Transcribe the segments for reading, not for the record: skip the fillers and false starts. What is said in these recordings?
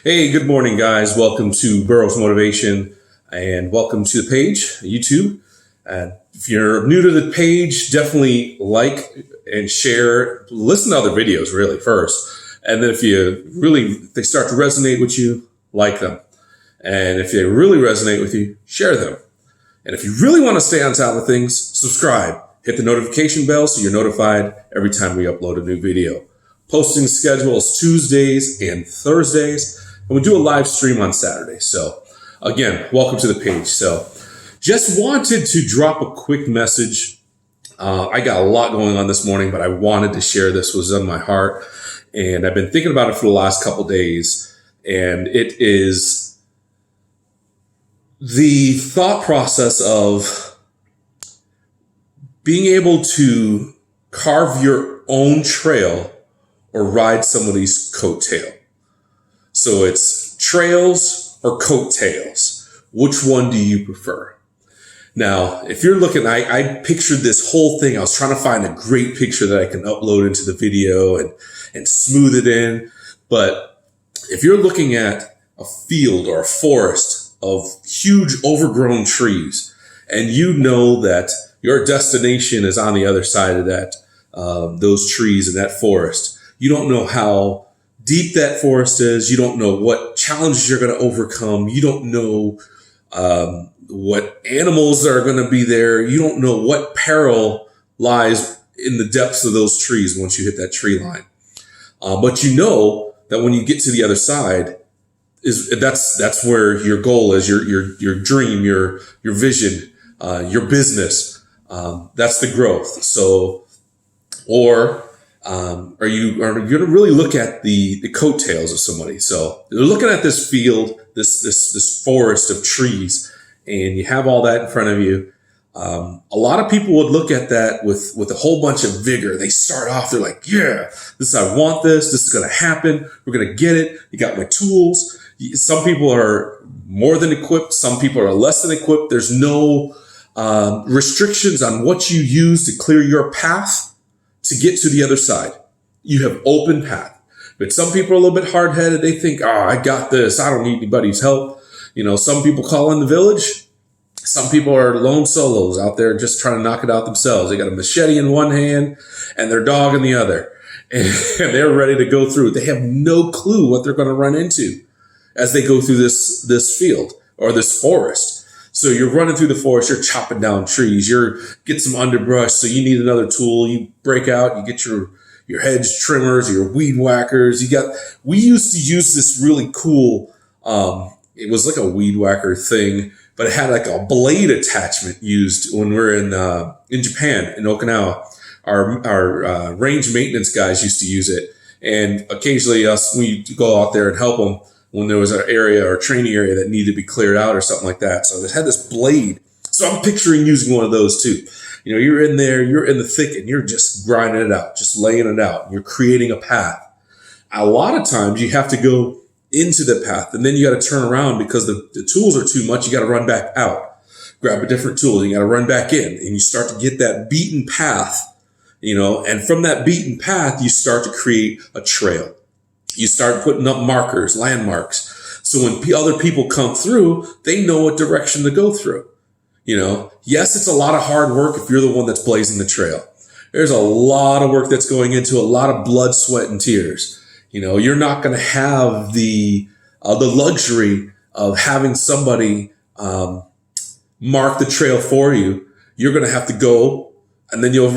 Hey, good morning, guys. Welcome to Burroughs Motivation and welcome to the page, YouTube. If you're new to the page, definitely like and share. Listen to other videos, really, first. And then if they start to resonate with you, like them. And if they really resonate with you, share them. And if you really want to stay on top of things, subscribe. Hit the notification bell so you're notified every time we upload a new video. Posting schedule is Tuesdays and Thursdays. And we do a live stream on Saturday. So again, welcome to the page. So just wanted to drop a quick message. I got a lot going on this morning, but I wanted to share this. Was on my heart. And I've been thinking about it for the last couple days. And it is the thought process of being able to carve your own trail or ride somebody's coattail. So it's trails or coattails. Which one do you prefer? Now, if you're looking, I pictured this whole thing. I was trying to find a great picture that I can upload into the video and smooth it in. But if you're looking at a field or a forest of huge overgrown trees, and you know that your destination is on the other side of that, those trees and that forest, you don't know how deep that forest is. You don't know what challenges you're going to overcome. You don't know what animals are going to be there. You don't know what peril lies in the depths of those trees once you hit that tree line. But you know that when you get to the other side, that's where your goal is, your dream, your vision, your business. That's the growth. So, are you going to really look at the coattails of somebody? So you're looking at this field, this forest of trees, and you have all that in front of you. A lot of people would look at that with a whole bunch of vigor. They start off, they're like, yeah, I want this. This is going to happen. We're going to get it. You got my tools. Some people are more than equipped. Some people are less than equipped. There's no restrictions on what you use to clear your path to get to the other side. You have open path. But some people are a little bit hard-headed. They think, I got this. I don't need anybody's help. Some people call in the village. Some people are lone solos out there just trying to knock it out themselves. They got a machete in one hand and their dog in the other. And they're ready to go through. They have no clue what they're going to run into as they go through this field or this forest. So you're running through the forest, you're chopping down trees, get some underbrush, so you need another tool. You break out, you get your hedge trimmers, your weed whackers. We used to use this really cool, it was like a weed whacker thing, but it had like a blade attachment used when we were in Japan, in Okinawa. Our range maintenance guys used to use it. And occasionally we go out there and help them when there was an area or a training area that needed to be cleared out or something like that. So they had this blade. So I'm picturing using one of those too. You're in there, you're in the thicket, and you're just grinding it out, just laying it out. You're creating a path. A lot of times you have to go into the path and then you got to turn around because the tools are too much. You got to run back out, grab a different tool, and you got to run back in, and you start to get that beaten path, and from that beaten path, you start to create a trail. You start putting up markers, landmarks. So when other people come through, they know what direction to go through. Yes, it's a lot of hard work if you're the one that's blazing the trail. There's a lot of work that's going into a lot of blood, sweat, and tears. You're not going to have the luxury of having somebody mark the trail for you. You're going to have to go, and then you'll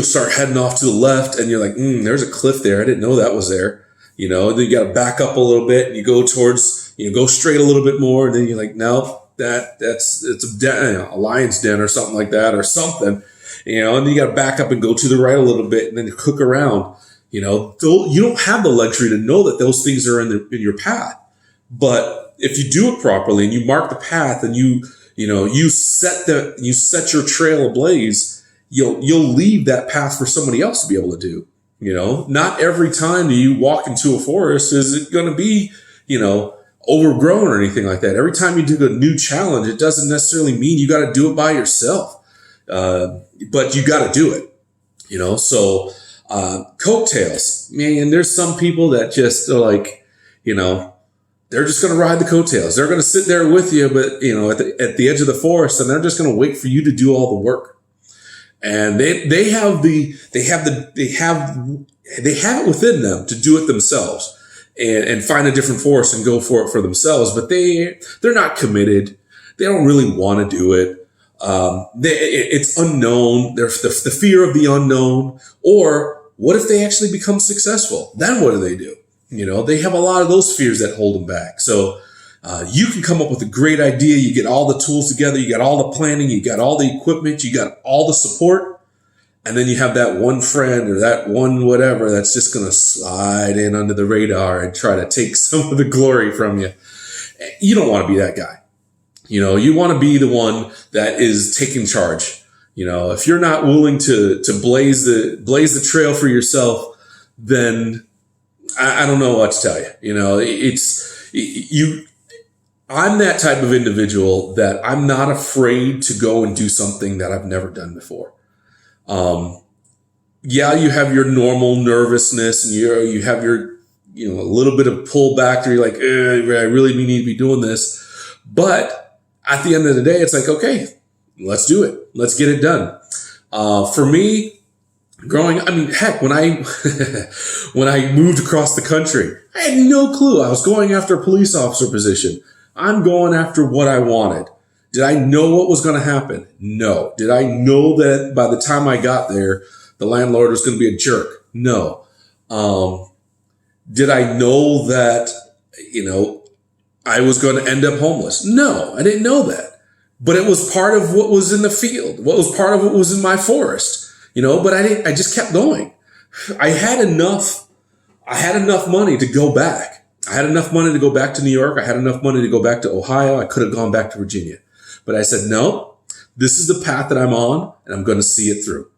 start heading off to the left, and you're like, there's a cliff there. I didn't know that was there. Then you got to back up a little bit and you go go straight a little bit more. And then you're like, no, it's a lion's den or something like that or something, and then you got to back up and go to the right a little bit and then hook around, you don't have the luxury to know that those things are in your path. But if you do it properly and you mark the path and you set your trail ablaze, you'll leave that path for somebody else to be able to do. Not every time you walk into a forest is it going to be, overgrown or anything like that. Every time you do a new challenge, it doesn't necessarily mean you got to do it by yourself. But you got to do it, So coattails, man, there's some people that just are like, they're just going to ride the coattails. They're going to sit there with you, but at the edge of the forest, and they're just going to wait for you to do all the work. And they have it within them to do it themselves and find a different forest and go for it for themselves. But they're not committed. They don't really want to do it. It's unknown. There's the fear of the unknown. Or what if they actually become successful? Then what do? They have a lot of those fears that hold them back. So you can come up with a great idea. You get all the tools together. You got all the planning. You got all the equipment. You got all the support. And then you have that one friend or that one whatever that's just going to slide in under the radar and try to take some of the glory from you. You don't want to be that guy. You want to be the one that is taking charge. If you're not willing to blaze the trail for yourself, then I don't know what to tell you. I'm that type of individual that I'm not afraid to go and do something that I've never done before. You have your normal nervousness and you have your, a little bit of pullback where you're like, I really need to be doing this. But at the end of the day, it's like, okay, let's do it. Let's get it done. For me, when I moved across the country, I had no clue. I was going after a police officer position. I'm going after what I wanted. Did I know what was going to happen? No. Did I know that by the time I got there, the landlord was going to be a jerk? No. Did I know that, I was going to end up homeless? No, I didn't know that. But it was part of what was in the field. What was part of what was in my forest, but I just kept going. I had enough money to go back. I had enough money to go back to New York. I had enough money to go back to Ohio. I could have gone back to Virginia. But I said, no, this is the path that I'm on, and I'm going to see it through.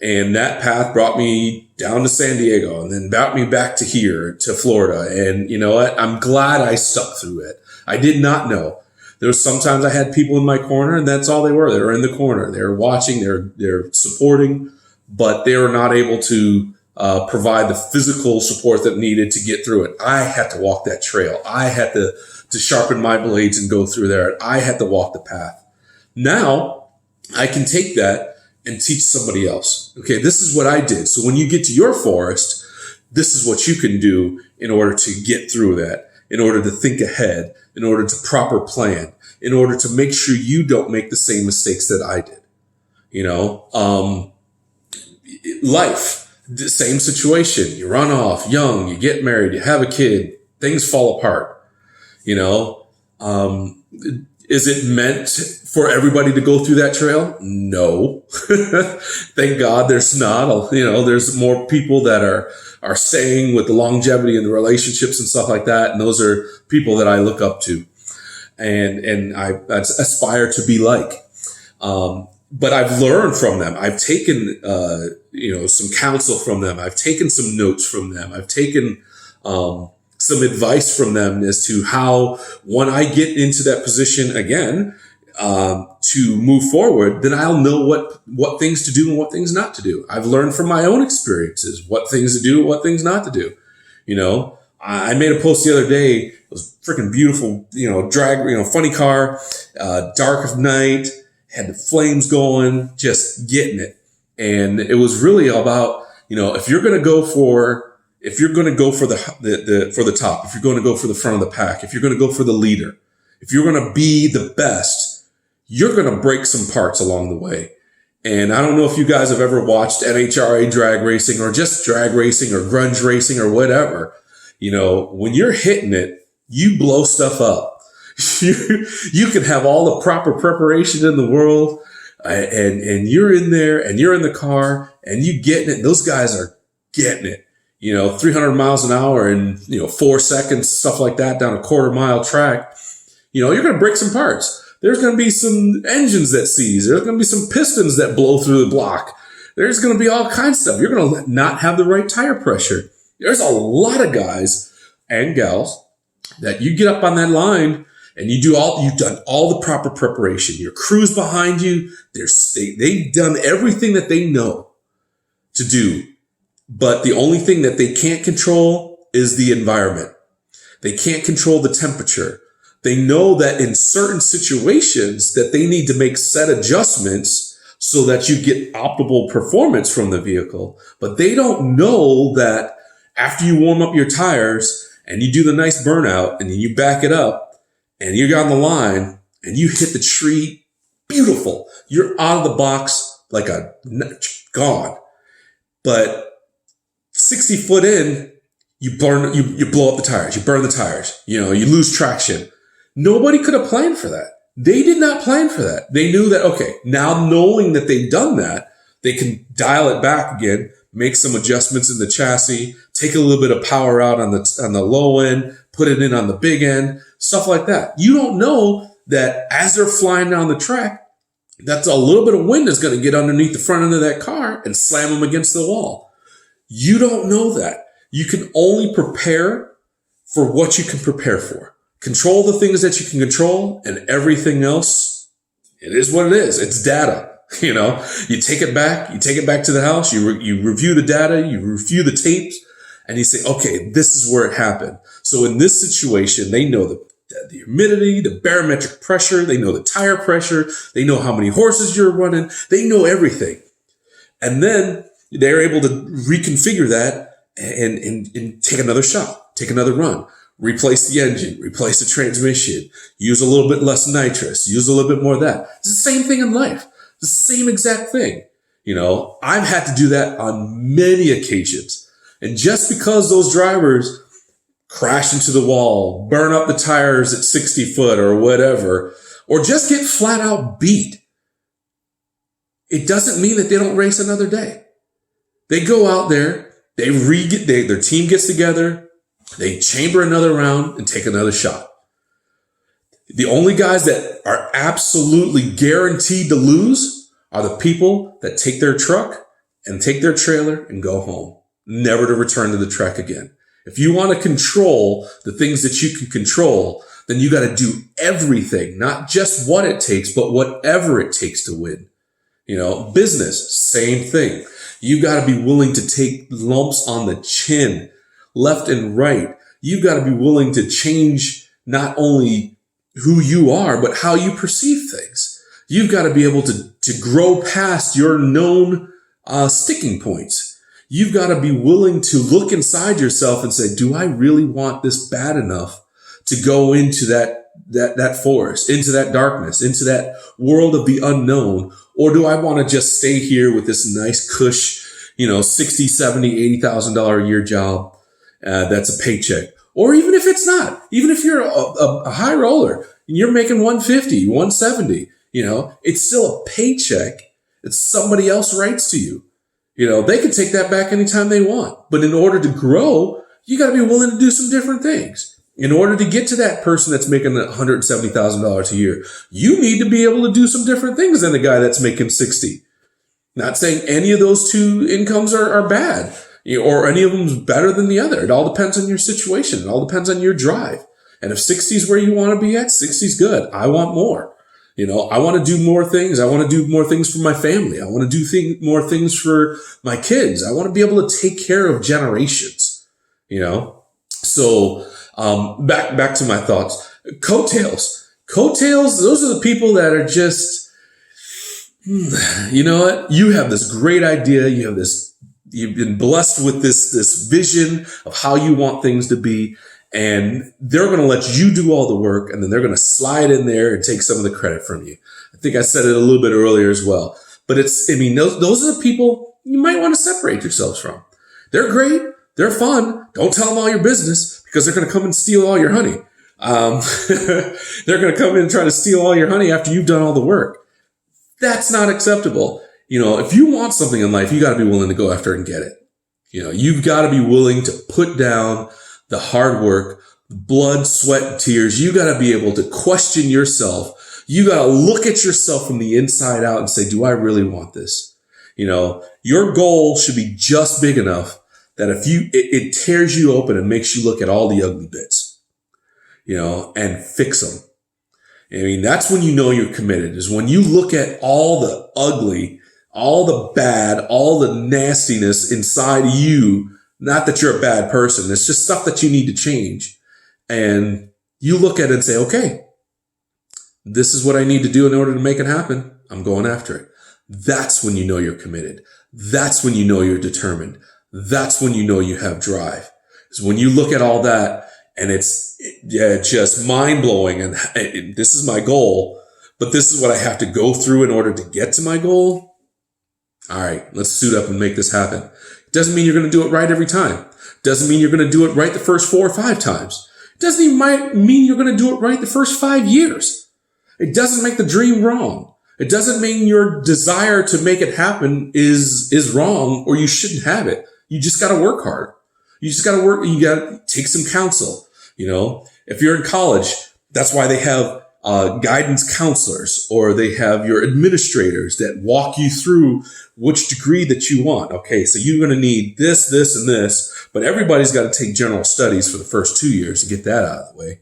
And that path brought me down to San Diego and then brought me back to here, to Florida. And you know what? I'm glad I stuck through it. I did not know. There was sometimes I had people in my corner, and that's all they were. They were in the corner. They were watching. They're supporting, but they were not able to provide the physical support that needed to get through it. I had to walk that trail. I had to sharpen my blades and go through there. I had to walk the path. Now I can take that and teach somebody else. Okay, this is what I did. So when you get to your forest, this is what you can do in order to get through that, in order to think ahead, in order to proper plan, in order to make sure you don't make the same mistakes that I did. Life. The same situation. You run off young, you get married, you have a kid, things fall apart. Is it meant for everybody to go through that trail? No. Thank God there's not. There's more people that are staying with the longevity and the relationships and stuff like that. And those are people that I look up to and I aspire to be like. But I've learned from them. I've taken, some counsel from them. I've taken some notes from them. I've taken, some advice from them as to how, when I get into that position again, to move forward, then I'll know what things to do and what things not to do. I've learned from my own experiences, what things to do and what things not to do. I made a post the other day. It was freaking beautiful, funny car, dark of night, had the flames going, just getting it. And it was really about, if you're going to go for the top, if you're going to go for the front of the pack, if you're going to go for the leader, if you're going to be the best, you're going to break some parts along the way. And I don't know if you guys have ever watched NHRA drag racing or just drag racing or grunge racing or whatever. When you're hitting it, you blow stuff up. You can have all the proper preparation in the world, and you're in there and you're in the car and you getting it. Those guys are getting it, 300 miles an hour in, 4 seconds, stuff like that down a quarter-mile track. You're going to break some parts. There's going to be some engines that seize. There's going to be some pistons that blow through the block. There's going to be all kinds of stuff. You're going to not have the right tire pressure. There's a lot of guys and gals that you get up on that line and you've done all the proper preparation. Your crew's behind you. They've done everything that they know to do. But the only thing that they can't control is the environment. They can't control the temperature. They know that in certain situations that they need to make set adjustments so that you get optimal performance from the vehicle. But they don't know that after you warm up your tires and you do the nice burnout and then you back it up and you're on the line and you hit the tree, beautiful. You're out of the box like a gone. But 60 foot in, you blow up the tires, you burn the tires, you lose traction. Nobody could have planned for that. They did not plan for that. They knew that, okay, now knowing that they've done that, they can dial it back again, make some adjustments in the chassis, take a little bit of power out on the low end, put it in on the big end, stuff like that. You don't know that as they're flying down the track, that's a little bit of wind is going to get underneath the front end of that car and slam them against the wall. You don't know that. You can only prepare for what you can prepare for. Control the things that you can control, and everything else, it is what it is. It's data. You take it back to the house, you review the data, you review the tapes, and you say, okay, this is where it happened. So in this situation, they know the humidity, the barometric pressure, they know the tire pressure, they know how many horses you're running, they know everything. And then they're able to reconfigure that and take another shot, take another run, replace the engine, replace the transmission, use a little bit less nitrous, use a little bit more of that. It's the same thing in life. It's the same exact thing. I've had to do that on many occasions. And just because those drivers crash into the wall, burn up the tires at 60 foot or whatever, or just get flat out beat, it doesn't mean that they don't race another day. They go out there, their team gets together, they chamber another round and take another shot. The only guys that are absolutely guaranteed to lose are the people that take their truck and take their trailer and go home, never to return to the track again. If you want to control the things that you can control, then you got to do everything, not just what it takes, but whatever it takes to win. Business, same thing. You got to be willing to take lumps on the chin, left and right. You got to be willing to change not only who you are, but how you perceive things. You've got to be able to grow past your known sticking points. You've got to be willing to look inside yourself and say, do I really want this bad enough to go into that forest, into that darkness, into that world of the unknown? Or do I want to just stay here with this nice cush, $60, $70, $80,000 a year job that's a paycheck? Or even if it's not, even if you're a high roller and you're making 150, 170, it's still a paycheck that somebody else writes to you. They can take that back anytime they want. But in order to grow, you got to be willing to do some different things. In order to get to that person that's making $170,000 a year, you need to be able to do some different things than the guy that's making 60. Not saying any of those two incomes are bad, or any of them is better than the other. It all depends on your situation. It all depends on your drive. And if 60 is where you want to be at, 60 is good. I want more. I want to do more things. I want to do more things for my family. I want to do more things for my kids. I want to be able to take care of generations, So, back to my thoughts. Coattails, those are the people that are just, you know what? You have this great idea. You've been blessed with this vision of how you want things to be. And they're going to let you do all the work, and then they're going to slide in there and take some of the credit from you. I think I said it a little bit earlier as well. But those are the people you might want to separate yourselves from. They're great. They're fun. Don't tell them all your business because they're going to come and steal all your honey. They're going to come in and try to steal all your honey after you've done all the work. That's not acceptable. If you want something in life, you got to be willing to go after it and get it. You've got to be willing to put down the hard work, blood, sweat, and tears. You got to be able to question yourself. You got to look at yourself from the inside out and say, do I really want this? Your goal should be just big enough that if it tears you open and makes you look at all the ugly bits, and fix them. That's when you're committed, is when you look at all the ugly, all the bad, all the nastiness inside you. Not that you're a bad person. It's just stuff that you need to change. and you look at it and say, okay, this is what I need to do in order to make it happen. I'm going after it. That's when you know you're committed. That's when you know you're determined. That's when you know you have drive. Is when you look at all that and it's just mind blowing. And this is my goal, but this is what I have to go through in order to get to my goal. All right, let's suit up and make this happen. It doesn't mean you're going to do it right every time. Doesn't mean you're going to do it right the first 4 or 5 times. It doesn't even mean you're going to do it right the first 5 years. It doesn't make the dream wrong. It doesn't mean your desire to make it happen is wrong or you shouldn't have it. You just got to work hard. You just got to work. You got to take some counsel. If you're in college, that's why they have guidance counselors, or they have your administrators that walk you through which degree that you want. Okay, so you're going to need this, this, and this, but everybody's got to take general studies for the first 2 years to get that out of the way.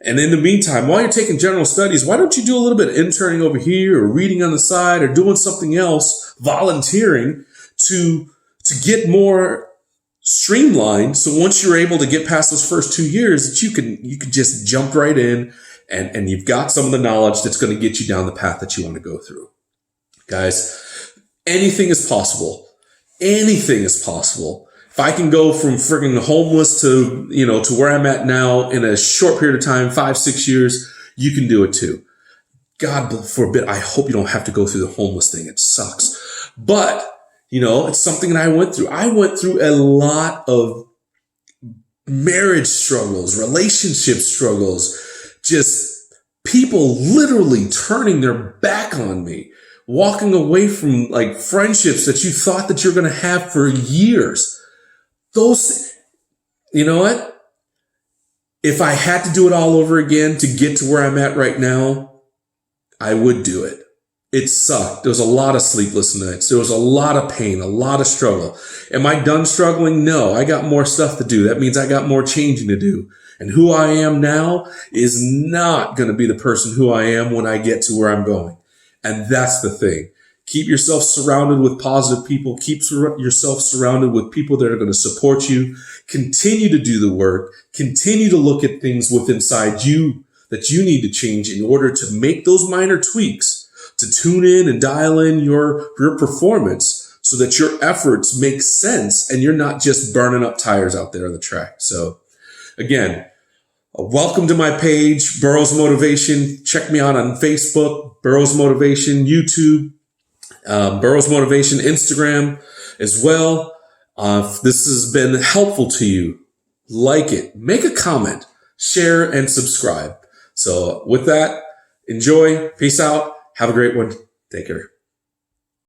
And in the meantime, while you're taking general studies, why don't you do a little bit of interning over here or reading on the side or doing something else, volunteering to get more streamlined. So once you're able to get past those first 2 years, that you can just jump right in and you've got some of the knowledge that's going to get you down the path that you want to go through. Guys, anything is possible. Anything is possible. If I can go from frigging homeless to where I'm at now in a short period of time, 5-6 years, you can do it too. God forbid, I hope you don't have to go through the homeless thing. It sucks. But, it's something that I went through. I went through a lot of marriage struggles, relationship struggles, just people literally turning their back on me, walking away from like friendships that you thought that you're going to have for years. You know what? If I had to do it all over again to get to where I'm at right now, I would do it. It sucked. There was a lot of sleepless nights. There was a lot of pain, a lot of struggle. Am I done struggling? No, I got more stuff to do. That means I got more changing to do. And who I am now is not going to be the person who I am when I get to where I'm going. And that's the thing. Keep yourself surrounded with positive people. Keep yourself surrounded with people that are going to support you. Continue to do the work. Continue to look at things within inside you that you need to change in order to make those minor tweaks to tune in and dial in your performance so that your efforts make sense and you're not just burning up tires out there on the track. So again, welcome to my page, Burroughs Motivation. Check me out on Facebook, Burroughs Motivation, YouTube, Burroughs Motivation, Instagram as well. If this has been helpful to you, like it, make a comment, share, and subscribe. So with that, enjoy. Peace out. Have a great one. Take care.